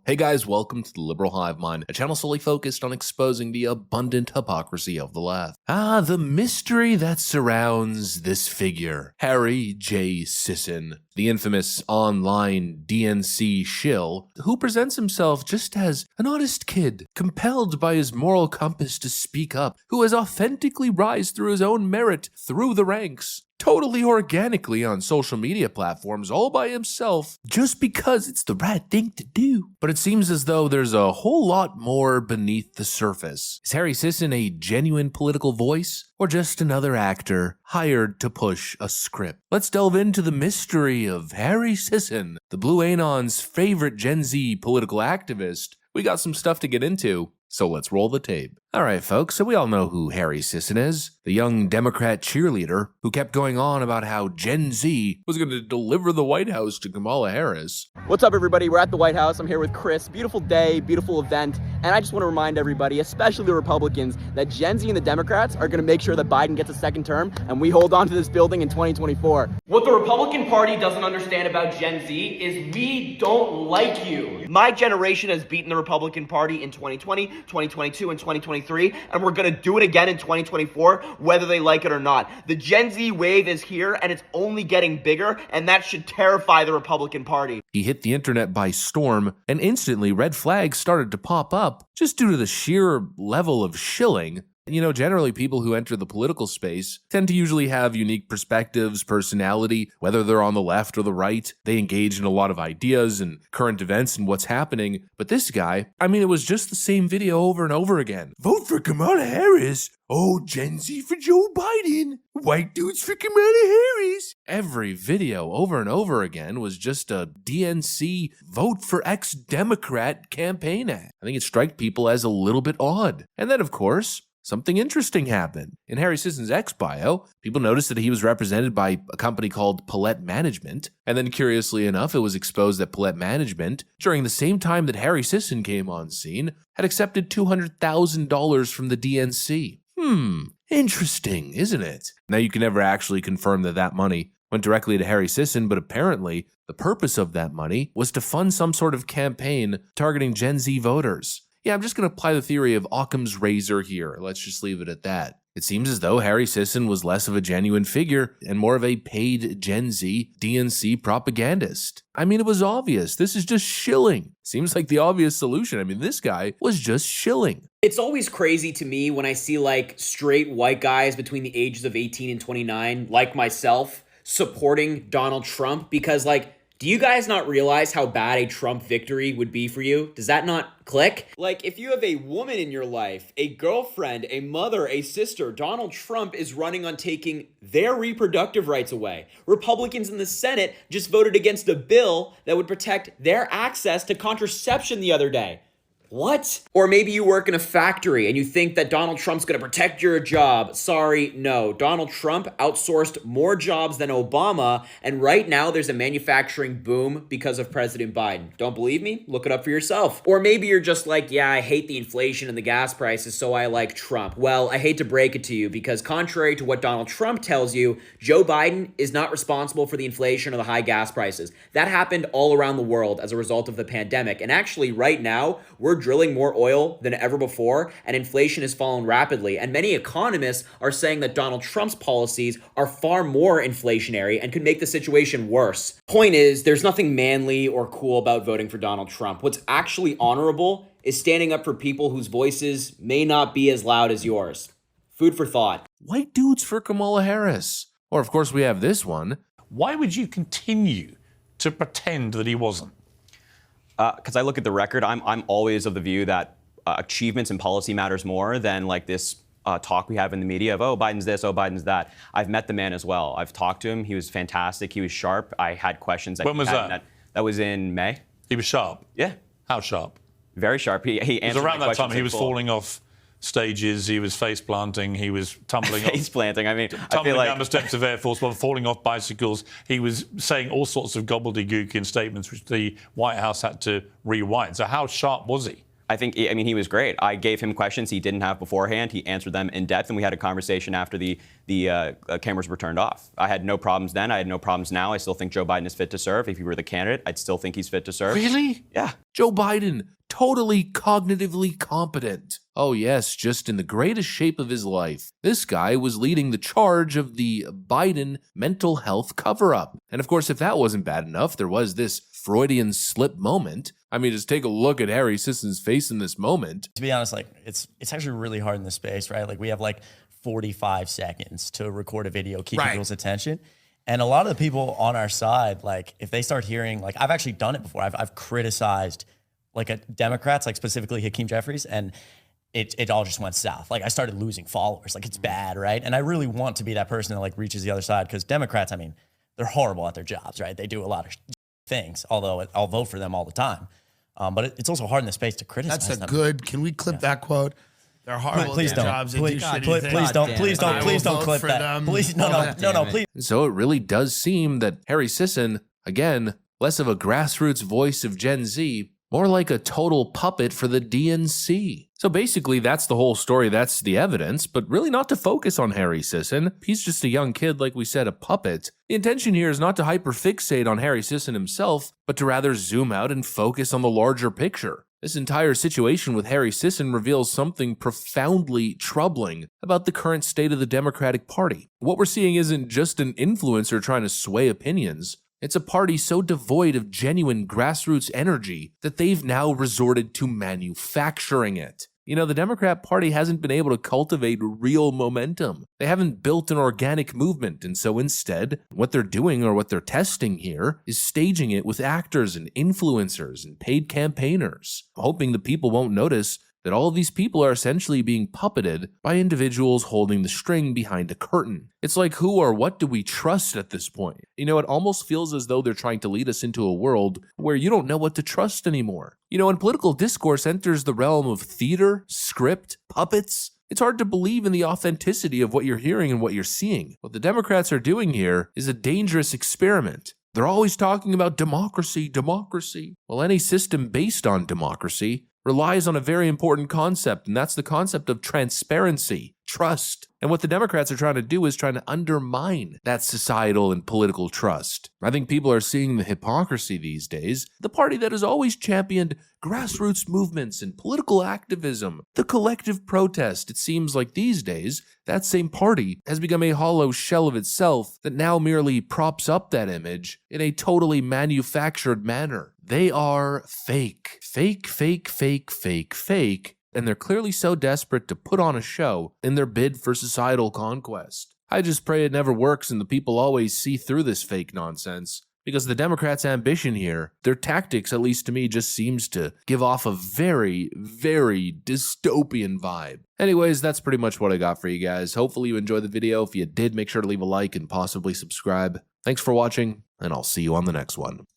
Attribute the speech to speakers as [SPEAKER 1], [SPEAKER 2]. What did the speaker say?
[SPEAKER 1] Hey guys, welcome to the Liberal Hive Mind, a channel solely focused on exposing the abundant hypocrisy of the left. The mystery that surrounds this figure, Harry J. Sison, the infamous online DNC shill, who presents himself just as an honest kid, compelled by his moral compass to speak up, who has authentically rise through his own merit through the ranks, totally organically on social media platforms all by himself, just because it's the right thing to do. But it seems as though there's a whole lot more beneath the surface. Is Harry Sison a genuine political voice, or just another actor hired to push a script? Let's delve into the mystery of Harry Sison, the Blue Anon's favorite Gen Z political activist. We got some stuff to get into, so let's roll the tape. Alright folks, so we all know who Harry Sison is, the young Democrat cheerleader who kept going on about how Gen Z was going to deliver the White House to Kamala Harris.
[SPEAKER 2] What's up everybody, we're at the White House, I'm here with Chris, beautiful day, beautiful event, and I just want to remind everybody, especially the Republicans, that Gen Z and the Democrats are going to make sure that Biden gets a second term, and we hold on to this building in 2024.
[SPEAKER 3] What the Republican Party doesn't understand about Gen Z is we don't like you. My generation has beaten the Republican Party in 2020, 2022, and 2023, and we're gonna do it again in 2024, whether they like it or not. The Gen Z wave is here, and it's only getting bigger, and that should terrify the Republican Party.
[SPEAKER 1] He hit the internet by storm, and instantly red flags started to pop up just due to the sheer level of shilling. You know, generally people who enter the political space tend to usually have unique perspectives, personality, whether they're on the left or the right. They engage in a lot of ideas and current events and what's happening. But this guy, it was just the same video over and over again. Vote for Kamala Harris. Oh, Gen Z for Joe Biden. White dudes for Kamala Harris. Every video over and over again was just a DNC vote for ex-Democrat campaign ad. I think it struck people as a little bit odd. And then, of course, something interesting happened. In Harry Sison's ex-bio, people noticed that he was represented by a company called Palette Management, and then curiously enough, it was exposed that Palette Management, during the same time that Harry Sison came on scene, had accepted $200,000 from the DNC. Interesting, isn't it? Now, you can never actually confirm that that money went directly to Harry Sison, but apparently the purpose of that money was to fund some sort of campaign targeting Gen Z voters. Yeah, I'm just going to apply the theory of Occam's razor here. Let's just leave it at that. It seems as though Harry Sison was less of a genuine figure and more of a paid Gen Z DNC propagandist. It was obvious. This is just shilling. Seems like the obvious solution. This guy was just shilling.
[SPEAKER 4] It's always crazy to me when I see straight white guys between the ages of 18 and 29, like myself, supporting Donald Trump because do you guys not realize how bad a Trump victory would be for you? Does that not click? If you have a woman in your life, a girlfriend, a mother, a sister, Donald Trump is running on taking their reproductive rights away. Republicans in the Senate just voted against a bill that would protect their access to contraception the other day. What? Or maybe you work in a factory and you think that Donald Trump's gonna protect your job. Sorry, no. Donald Trump outsourced more jobs than Obama, and right now there's a manufacturing boom because of President Biden. Don't believe me? Look it up for yourself. Or maybe you're just yeah, I hate the inflation and the gas prices, so I like Trump. Well, I hate to break it to you, because contrary to what Donald Trump tells you, Joe Biden is not responsible for the inflation or the high gas prices. That happened all around the world as a result of the pandemic, and actually right now, we're drilling more oil than ever before, and inflation has fallen rapidly. And many economists are saying that Donald Trump's policies are far more inflationary and could make the situation worse. Point is, there's nothing manly or cool about voting for Donald Trump. What's actually honorable is standing up for people whose voices may not be as loud as yours. Food for thought.
[SPEAKER 1] White dudes for Kamala Harris. Or of course we have this one.
[SPEAKER 5] Why would you continue to pretend that he wasn't?
[SPEAKER 6] Because I look at the record, I'm always of the view that achievements and policy matters more than this talk we have in the media of, oh, Biden's this, oh, Biden's that. I've met the man as well. I've talked to him. He was fantastic. He was sharp. I had questions.
[SPEAKER 5] When was that?
[SPEAKER 6] That was in May.
[SPEAKER 5] He was sharp?
[SPEAKER 6] Yeah.
[SPEAKER 5] How sharp?
[SPEAKER 6] Very sharp. He answered my questions.
[SPEAKER 5] Around that time, he was
[SPEAKER 6] full.
[SPEAKER 5] falling off stages, he was face planting, he was tumbling
[SPEAKER 6] face planting.
[SPEAKER 5] Tumbling down the steps of Air Force One, falling off bicycles. He was saying all sorts of gobbledygook in statements which the White House had to rewind. So how sharp was he?
[SPEAKER 6] I mean, he was great. I gave him questions he didn't have beforehand. He answered them in depth, and we had a conversation after the cameras were turned off. I had no problems then. I had no problems now. I still think Joe Biden is fit to serve. If he were the candidate, I'd still think he's fit to serve.
[SPEAKER 1] Really?
[SPEAKER 6] Yeah.
[SPEAKER 1] Joe Biden, totally cognitively competent. Oh yes, just in the greatest shape of his life. This guy was leading the charge of the Biden mental health cover-up. And of course, if that wasn't bad enough, there was this Freudian slip moment. I mean, just take a look at Harry Sisson's face in this moment.
[SPEAKER 7] To be honest, like it's actually really hard in this space, right? Like we have like 45 seconds to record a video, keep people's attention. And a lot of the people on our side, like if they start hearing, like I've actually done it before. I've criticized like Democrats, like specifically Hakeem Jeffries, and it all just went south. Like I started losing followers. Like it's bad, right? And I really want to be that person that like reaches the other side, because Democrats, I mean, they're horrible at their jobs, right? They do a lot of things, although I'll vote for them all the time. But it's also hard in the space to criticize
[SPEAKER 8] That's a
[SPEAKER 7] them.
[SPEAKER 8] good, can we clip that quote? They're horrible
[SPEAKER 7] Please
[SPEAKER 8] at their
[SPEAKER 7] don't.
[SPEAKER 8] jobs. They
[SPEAKER 7] Please,
[SPEAKER 8] do shitty
[SPEAKER 7] please
[SPEAKER 8] things.
[SPEAKER 7] don't clip that. Please, no, please.
[SPEAKER 1] So it really does seem that Harry Sisson, again, less of a grassroots voice of Gen Z, more like a total puppet for the DNC. So basically, that's the whole story, that's the evidence, but really not to focus on Harry Sisson. He's just a young kid, like we said, a puppet. The intention here is not to hyperfixate on Harry Sisson himself, but to rather zoom out and focus on the larger picture. This entire situation with Harry Sisson reveals something profoundly troubling about the current state of the Democratic Party. What we're seeing isn't just an influencer trying to sway opinions. It's a party so devoid of genuine grassroots energy that they've now resorted to manufacturing it. You know, the Democrat Party hasn't been able to cultivate real momentum. They haven't built an organic movement, and so instead, what they're doing or what they're testing here is staging it with actors and influencers and paid campaigners, hoping the people won't notice that all of these people are essentially being puppeted by individuals holding the string behind a curtain. It's like, who or what do we trust at this point? You know, it almost feels as though they're trying to lead us into a world where you don't know what to trust anymore. You know, when political discourse enters the realm of theater, script, puppets, it's hard to believe in the authenticity of what you're hearing and what you're seeing. What the Democrats are doing here is a dangerous experiment. They're always talking about democracy, democracy. Well, any system based on democracy relies on a very important concept, and that's the concept of transparency, trust. And what the Democrats are trying to do is trying to undermine that societal and political trust. I think people are seeing the hypocrisy these days. The party that has always championed grassroots movements and political activism, the collective protest, it seems like these days, that same party has become a hollow shell of itself that now merely props up that image in a totally manufactured manner. They are fake. Fake, fake, fake, fake, fake. And they're clearly so desperate to put on a show in their bid for societal conquest. I just pray it never works and the people always see through this fake nonsense. Because the Democrats' ambition here, their tactics, at least to me, just seems to give off a very, very dystopian vibe. Anyways, that's pretty much what I got for you guys. Hopefully you enjoyed the video. If you did, make sure to leave a like and possibly subscribe. Thanks for watching, and I'll see you on the next one.